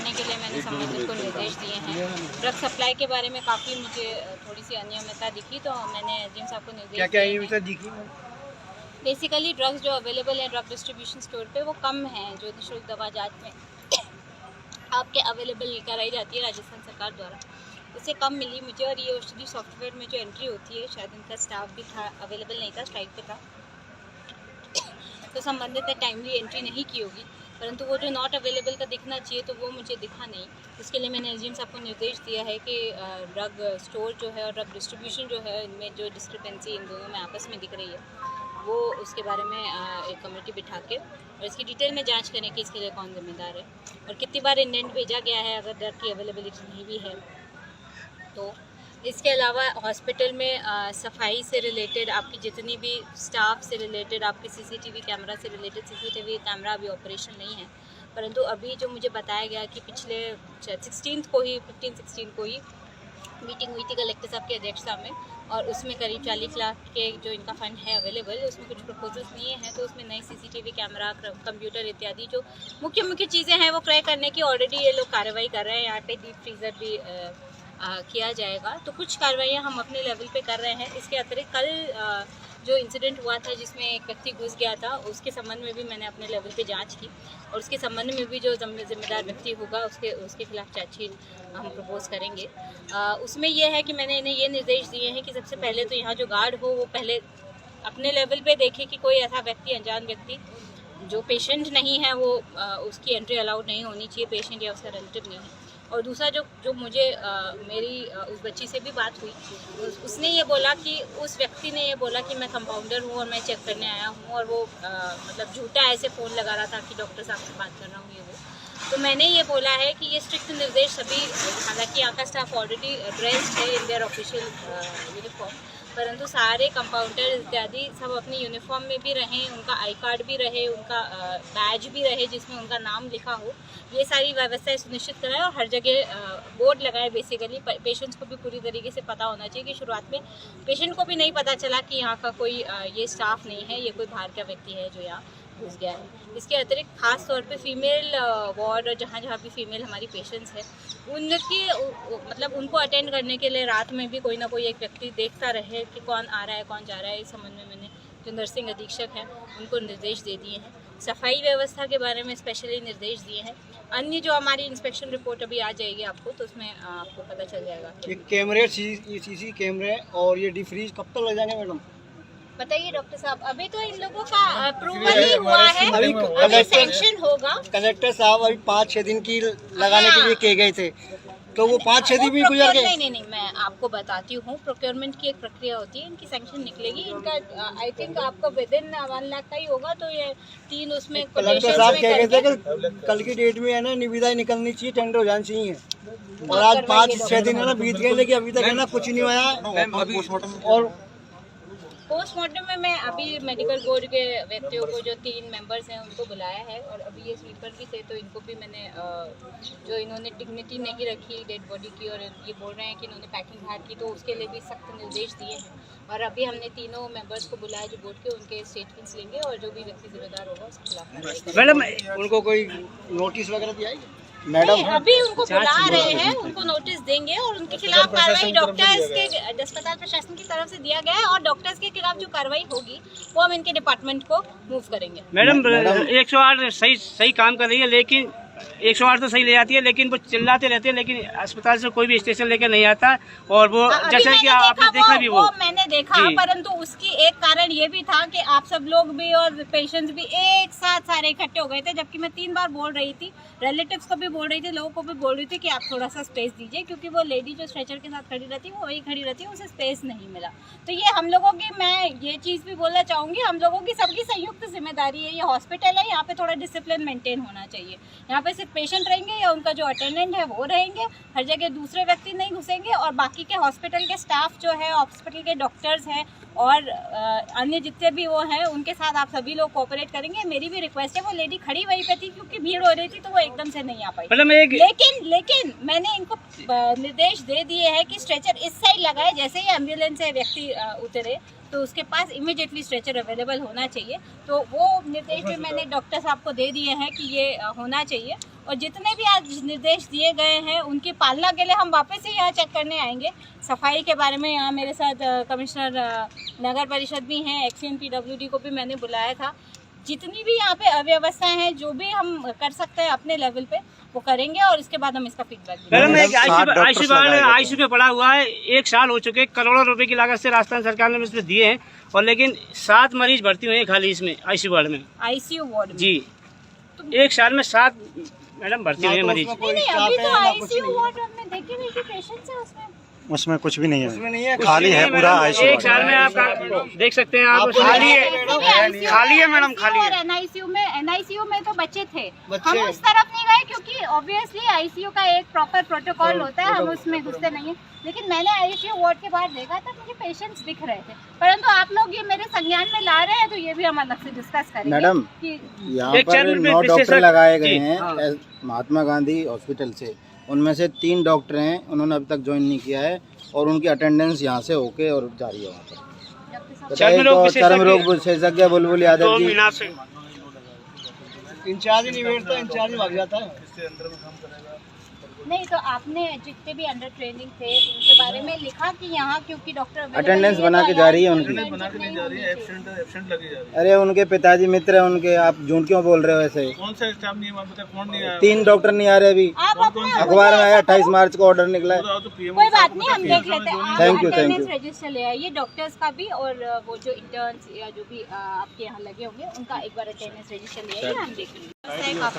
करने के लिए मैंने संबंधित को निर्देश दिए हैं। ड्रग सप्लाई के बारे में काफ़ी मुझे थोड़ी सी अनियमितता दिखी, तो मैंने एसडीएम साहब को निर्देश क्या अनियमितता दिखी? बेसिकली ड्रग्स जो अवेलेबल हैं ड्रग डिस्ट्रीब्यूशन स्टोर पे वो कम हैं, जो निःशुल्क दवा जांच में आपके अवेलेबल कराई जाती है राजस्थान सरकार द्वारा, उससे कम मिली मुझे। और ये औषधि सॉफ्टवेयर में जो एंट्री होती है, शायद उनका स्टाफ भी था, अवेलेबल नहीं था, स्ट्राइक पे था, तो संबंधित ने टाइमली एंट्री नहीं की होगी, परंतु वो जो नॉट अवेलेबल का दिखना चाहिए तो वो मुझे दिखा नहीं। इसके लिए मैंने एसडीएम साहब को निर्देश दिया है कि ड्रग स्टोर जो है और ड्रग डिस्ट्रीब्यूशन जो है, इनमें जो डिस्क्रिपेंसी इन दोनों में आपस में दिख रही है, वो उसके बारे में एक कमेटी बिठा के और इसकी डिटेल में जांच करें कि इसके लिए कौन जिम्मेदार है और कितनी बार इंडेंट भेजा गया है अगर ड्रग की अवेलेबिलिटी नहीं भी है तो। इसके अलावा हॉस्पिटल में सफाई से रिलेटेड आपकी जितनी भी स्टाफ से रिलेटेड, आपकी सीसीटीवी कैमरा से रिलेटेड, सीसीटीवी कैमरा अभी ऑपरेशन नहीं है, परंतु अभी जो मुझे बताया गया कि पिछले 15-16 को ही मीटिंग हुई थी कलेक्टर साहब की अध्यक्षता में, और उसमें करीब 40 लाख के जो इनका फंड है अवेलेबल, उसमें कुछ प्रपोजल्स लिए हैं, तो उसमें नई सीसीटीवी कैमरा, कंप्यूटर इत्यादि जो मुख्य चीज़ें हैं वो क्रय करने की ऑलरेडी ये लोग कार्रवाई कर रहे हैं। यहाँ पे डीप फ्रीज़र भी किया जाएगा, तो कुछ कार्रवाइयाँ हम अपने लेवल पे कर रहे हैं। इसके अतिरिक्त कल जो इंसिडेंट हुआ था जिसमें एक व्यक्ति घुस गया था, उसके संबंध में भी मैंने अपने लेवल पे जांच की और उसके संबंध में भी जो जिम्मेदार व्यक्ति होगा उसके खिलाफ चार्जशीट हम प्रपोज करेंगे। उसमें यह है कि मैंने इन्हें ये निर्देश दिए हैं कि सबसे पहले तो यहाँ जो गार्ड हो वो पहले अपने लेवल पे देखे कि कोई ऐसा व्यक्ति, अनजान व्यक्ति जो पेशेंट नहीं है वो उसकी एंट्री अलाउड नहीं होनी चाहिए, पेशेंट या उसका रिलेटिव नहीं है। और दूसरा जो मुझे मेरी उस बच्ची से भी बात हुई, उसने ये बोला कि उस व्यक्ति ने ये बोला कि मैं कंपाउंडर हूँ और मैं चेक करने आया हूँ, और वो मतलब झूठा ऐसे फ़ोन लगा रहा था कि डॉक्टर साहब से बात कर रहा हूँ ये वो। तो मैंने ये बोला है कि ये स्ट्रिक्ट निर्देश सभी, हालांकि यहाँ का स्टाफ ऑलरेडी ड्रेस्ड है इन देयर ऑफिशियल यूनिफॉर्म, परंतु सारे कंपाउंडर इत्यादि सब अपनी यूनिफॉर्म में भी रहें, उनका आई कार्ड भी रहे, उनका बैज भी रहे जिसमें उनका नाम लिखा हो, ये सारी व्यवस्थाएं सुनिश्चित कराएं और हर जगह बोर्ड लगाए। बेसिकली पेशेंट्स को भी पूरी तरीके से पता होना चाहिए कि शुरुआत में पेशेंट को भी नहीं पता चला कि यहाँ का कोई ये स्टाफ नहीं है, ये कोई बाहर का व्यक्ति है जो यहाँ घुस गया है। इसके अतिरिक्त खास तौर पे फीमेल वार्ड और जहाँ जहाँ भी फीमेल हमारी पेशेंट्स है, उनकी मतलब उनको अटेंड करने के लिए रात में भी कोई ना कोई एक व्यक्ति देखता रहे कि कौन आ रहा है कौन जा रहा है। इस संबंध में मैंने जो नर्सिंग अधीक्षक हैं उनको निर्देश दे दिए हैं। सफाई व्यवस्था के बारे में स्पेशली निर्देश दिए हैं। अन्य जो हमारी इंस्पेक्शन रिपोर्ट अभी आ जाएगी आपको, तो उसमें आपको पता चल जाएगा। ये कैमरे, सीसी कैमरे और ये डीप फ्रीज कब तक लग जाएंगे मैडम? बताइए डॉक्टर साहब, अभी तो इन लोगों का अप्रूवल ही हुआ है, अभी सैंक्शन होगा। कलेक्टर साहब अभी 5-6 दिन की लगाने के लिए कहे गए थे, तो वो 5-6 दिन भी गुजर गए। नहीं, मैं आपको बताती हूँ, प्रोक्योरमेंट की एक प्रक्रिया होती है, इनकी सैंक्शन निकलेगी। इनका आई थिंक आपको विदिन 1 लाख का ही होगा, तो ये 3 उसमें कलेक्टर साहब कह रहे थे कि कल की डेट में है ना निविदा निकलनी चाहिए, टेंडर हो जानी चाहिए, और आज 5-6 दिन है ना बीत गए, लेकिन अभी तक है ना कुछ नहीं हुआ। और पोस्टमार्टम में मैं अभी मेडिकल बोर्ड के व्यक्तियों को जो 3 मेंबर्स हैं उनको बुलाया है, और अभी ये स्लीपर भी थे तो इनको भी मैंने जो इन्होंने डिग्निटी नहीं रखी डेड बॉडी की और ये बोल रहे हैं कि इन्होंने पैकिंग बाहर की, तो उसके लिए भी सख्त निर्देश दिए हैं। और अभी हमने 3 मेंबर्स को बुलाया जो बोर्ड के, उनके स्टेटमेंट्स लेंगे और जो भी व्यक्ति जिम्मेदार होगा उसके खिलाफ। मैडम उनको कोई नोटिस वगैरह दिया है मैडम? अभी उनको बुला रहे हैं, उनको नोटिस देंगे और उनके खिलाफ कार्रवाई डॉक्टर्स के, अस्पताल प्रशासन की तरफ से दिया गया है, और डॉक्टर्स के खिलाफ जो कार्रवाई होगी वो हम इनके डिपार्टमेंट को मूव करेंगे। मैडम 108 सही काम कर रही है, लेकिन 108 तो सही ले जाती है, लेकिन वो चिल्लाते रहते हैं, लेकिन अस्पताल से कोई भी स्टेशन लेकर नहीं आता। और वो जैसे कि आपने देखा भी वो मैंने देखा, परंतु उसकी एक कारण ये भी था कि आप सब लोग भी और पेशेंट्स भी एक साथ सारे इकट्ठे हो गए थे, जबकि मैं 3 बार बोल रही थी, रिलेटिव्स को भी बोल रही थी, लोगों को भी बोल रही थी कि आप थोड़ा सा स्पेस दीजिए, क्योंकि वो लेडी जो स्ट्रेचर के साथ खड़ी रहती है वो वही खड़ी रहती है, उसे स्पेस नहीं मिला। तो ये हम लोगों की, मैं ये चीज़ भी बोलना चाहूँगी, हम लोगों की सबकी संयुक्त जिम्मेदारी है। ये हॉस्पिटल है, यहाँ पे थोड़ा डिसिप्लिन मेंटेन होना चाहिए। यहाँ पे सिर्फ पेशेंट रहेंगे या उनका जो अटेंडेंट है वो रहेंगे, हर जगह दूसरे व्यक्ति नहीं घुसेंगे, और बाकी के हॉस्पिटल के स्टाफ जो है, हॉस्पिटल के डॉक्टर्स हैं और अन्य जितने भी वो हैं उनके साथ आप सभी लोग कोऑपरेट करेंगे। मेरी भी रिक्वेस्ट है, वो लेडी खड़ी वहीं पे थी क्योंकि भीड़ हो रही थी तो वो एकदम से नहीं आ पाई, लेकिन मैंने इनको निर्देश दे दिए हैं कि स्ट्रेचर इस साइड लगाए, जैसे ही एम्बुलेंस से व्यक्ति उतरे तो उसके पास इमीडिएटली स्ट्रेचर अवेलेबल होना चाहिए। तो वो निर्देश भी मैंने डॉक्टर साहब को दे दिए हैं कि ये होना चाहिए, और जितने भी आज निर्देश दिए गए हैं उनकी पालना के लिए हम वापस से यहाँ चेक करने आएंगे। सफाई के बारे में यहाँ मेरे साथ कमिश्नर नगर परिषद भी हैं, एक्सीएन पीडब्ल्यूडी को भी मैंने बुलाया था। जितनी भी यहाँ पे अव्यवस्थाएं हैं, जो भी हम कर सकते हैं अपने लेवल पे वो करेंगे और इसके बाद हम इसका फीडबैक देंगे। मैडम, एक आईसीयू पे पड़ा हुआ है, 1 साल हो चुके, करोड़ों रुपए की लागत से राजस्थान सरकार ने इसमें दिए हैं और लेकिन 7 मरीज भर्ती हुए हैं खाली इसमें आईसीयू वार्ड में। आईसीयू वार्ड में जी, 1 साल में 7 मैडम भर्ती हुए हैं मरीज। नहीं, अभी तो आईसीयू वार्ड में देखे नहीं कि पेशेंट्स है उसमें कुछ भी नहीं है, उसमें नहीं है, खाली है पूरा आईसीयू। 1 साल में आप देख सकते हैं, आप खाली है मैडम, खाली है। एनआईसीयू में तो बच्चे थे, हम उस तरफ नहीं गए क्योंकि ऑब्वियसली आईसीयू का एक प्रॉपर प्रोटोकॉल होता है, हम उसमें घुसते नहीं है। लेकिन मैंने आईसीयू वार्ड के बाहर देखा था, मुझे पेशेंट्स दिख रहे थे, परंतु आप लोग ये मेरे संज्ञान में ला रहे हैं तो ये भी हम अलग से डिस्कस करेंगे। मैडम, यहाँ पर 9 डॉक्टर लगाए गए हैं महात्मा गांधी हॉस्पिटल से, उनमें से 3 डॉक्टर हैं, उन्होंने अभी तक ज्वाइन नहीं किया है और उनकी अटेंडेंस यहाँ से होके और जारी है वहाँ पर। चर्म रोग विशेषज्ञ बुलबुल यादव जी, इंचार्ज ही नहीं बैठता, इंचार्ज भाग जाता है। नहीं तो आपने जितने भी अंडर ट्रेनिंग थे उनके बारे में लिखा कि यहाँ क्योंकि डॉक्टर अटेंडेंस बना के जा रही है उनकी, एब्सेंट लगी जा रही है। अरे उनके पिताजी मित्र हैं उनके, आप झूठ क्यों बोल रहे हो ऐसे? कौन सा स्टाफ नहीं है, कौन नहीं आया? 3 डॉक्टर नहीं आ रहे अभी, अखबार में आया 28 मार्च को ऑर्डर निकला है। कोई बात नहीं, हम देख लेते हैं। Thank you. रजिस्टर ले आइए डॉक्टर्स का भी और वो जो इंटर्न्स या जो भी आपके यहाँ लगे होंगे उनका एक बार अटेंडेंस रजिस्टर ले आइए, हम देख लेंगे।